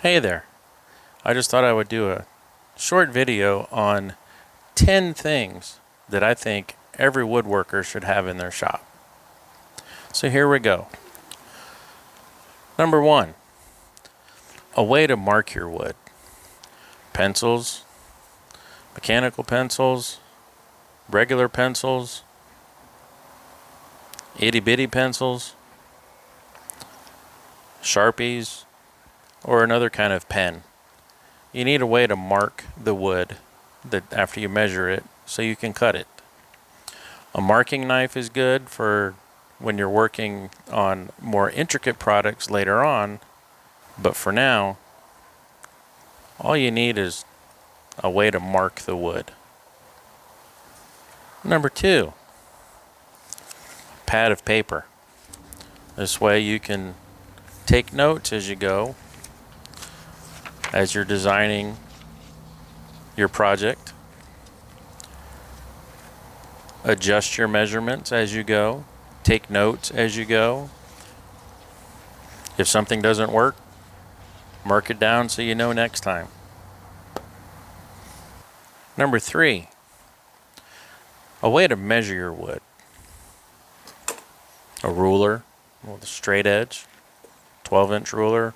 Hey there. I just thought I would do a short video on 10 things that I think every woodworker should have in their shop. So here we go. Number 1, a way to mark your wood. Pencils, mechanical pencils, regular pencils, itty bitty pencils, Sharpies, or another kind of pen. You need a way to mark the wood that after you measure it so you can cut it. A marking knife is good for when you're working on more intricate products later on, but for now, all you need is a way to mark the wood. Number 2, pad of paper. This way you can take notes as you go, as you're designing your project. Adjust your measurements as you go. Take notes as you go. If something doesn't work, mark it down so you know next time. Number 3, a way to measure your wood. A ruler with a straight edge, 12-inch ruler,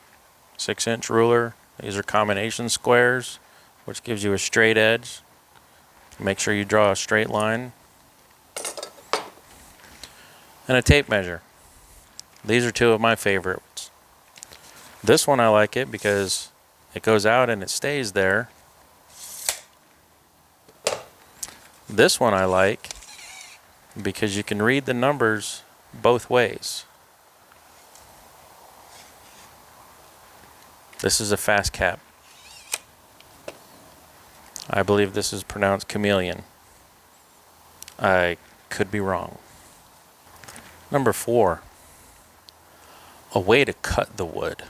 6-inch ruler. These are combination squares, which gives you a straight edge. Make sure you draw a straight line. And a tape measure. These are two of my favorites. This one I like it because it goes out and it stays there. This one I like because you can read the numbers both ways. This is a fast cap. I believe this is pronounced chameleon. I could be wrong. Number 4, a way to cut the wood.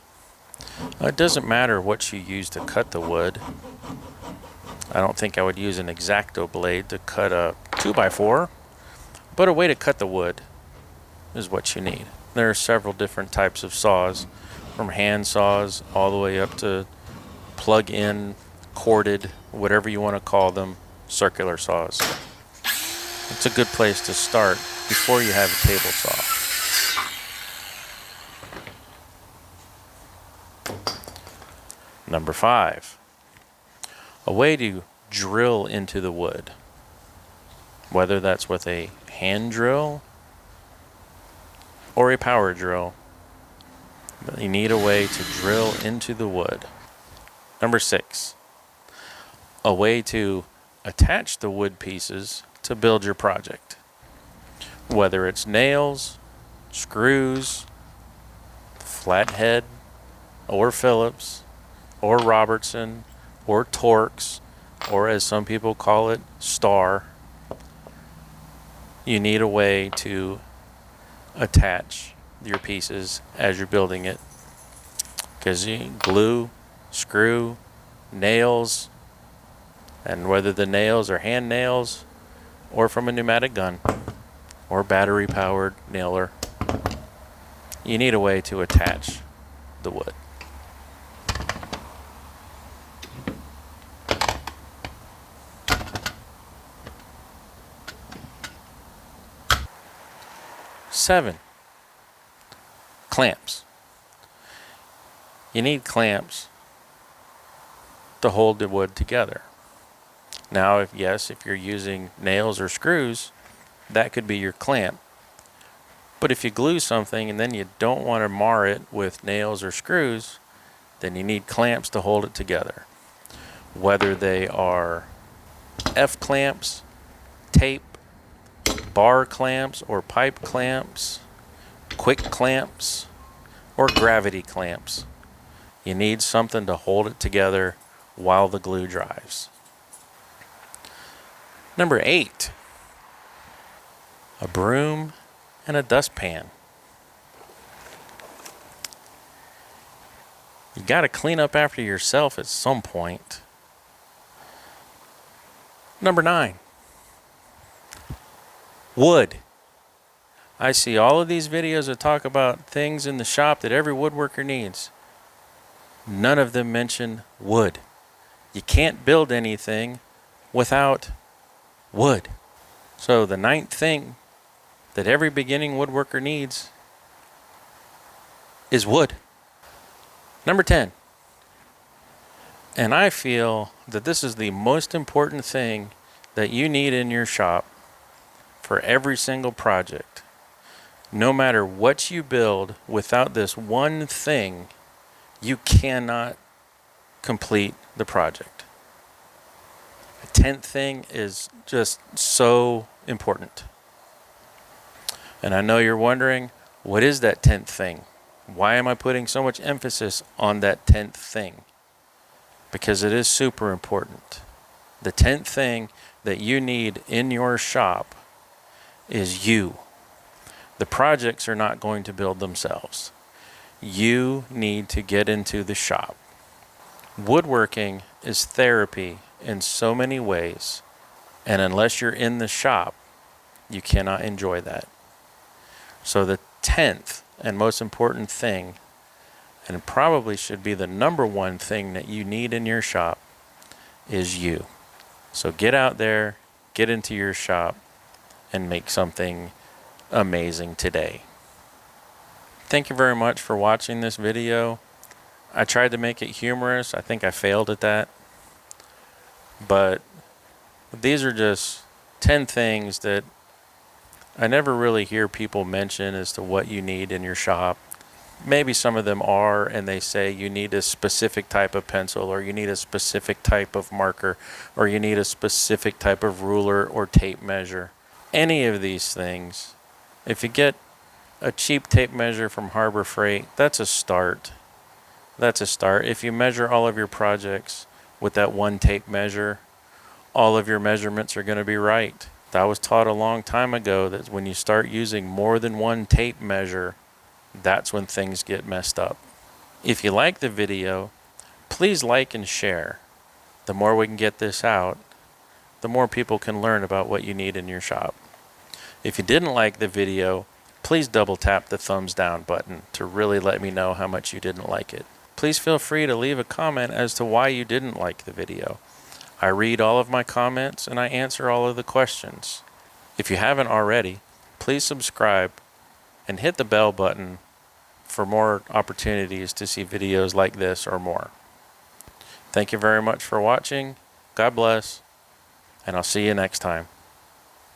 It doesn't matter what you use to cut the wood. I don't think I would use an X-Acto blade to cut a 2x4, but a way to cut the wood is what you need. There are several different types of saws, from hand saws all the way up to plug-in, corded, whatever you want to call them, circular saws. It's a good place to start before you have a table saw. Number 5, a way to drill into the wood. Whether that's with a hand drill or a power drill, you need a way to drill into the wood. Number 6, a way to attach the wood pieces to build your project. Whether it's nails, screws, flathead, or Phillips, or Robertson, or Torx, or as some people call it, Star, you need a way to attach your pieces as you're building it. Because you glue, screw, nails, and whether the nails are hand nails or from a pneumatic gun or battery powered nailer, you need a way to attach the wood. Seven, clamps. You need clamps to hold the wood together. Now, if you're using nails or screws, that could be your clamp. But if you glue something and then you don't want to mar it with nails or screws, then you need clamps to hold it together. Whether they are F clamps, tape, bar clamps or pipe clamps, quick clamps, or gravity clamps. You need something to hold it together while the glue dries. Number 8, a broom and a dustpan. You got to clean up after yourself at some point. Number 9, wood. I see all of these videos that talk about things in the shop that every woodworker needs. None of them mention wood. You can't build anything without wood. So the ninth thing that every beginning woodworker needs is wood. Number 10. And I feel that this is the most important thing that you need in your shop for every single project. No matter what you build, without this one thing, you cannot complete the project. The 10th thing is just so important. And I know you're wondering, what is that 10th thing? Why am I putting so much emphasis on that 10th thing? Because it is super important. The 10th thing that you need in your shop is you. The projects are not going to build themselves. You need to get into the shop. Woodworking is therapy in so many ways, and unless you're in the shop, you cannot enjoy that. So the 10th and most important thing, and it probably should be the number one thing that you need in your shop, is you. So get out there, get into your shop, and make something amazing today. Thank you very much for watching this video. I tried to make it humorous. I think I failed at that. But these are just 10 things that I never really hear people mention as to what you need in your shop. Maybe some of them are, and they say you need a specific type of pencil, or you need a specific type of marker, or you need a specific type of ruler or tape measure. Any of these things, if you get a cheap tape measure from Harbor Freight, that's a start. That's a start. If you measure all of your projects with that one tape measure, all of your measurements are going to be right. I was taught a long time ago that when you start using more than one tape measure, that's when things get messed up. If you like the video, please like and share. The more we can get this out, the more people can learn about what you need in your shop. If you didn't like the video, please double tap the thumbs down button to really let me know how much you didn't like it. Please feel free to leave a comment as to why you didn't like the video. I read all of my comments and I answer all of the questions. If you haven't already, please subscribe and hit the bell button for more opportunities to see videos like this or more. Thank you very much for watching. God bless, and I'll see you next time.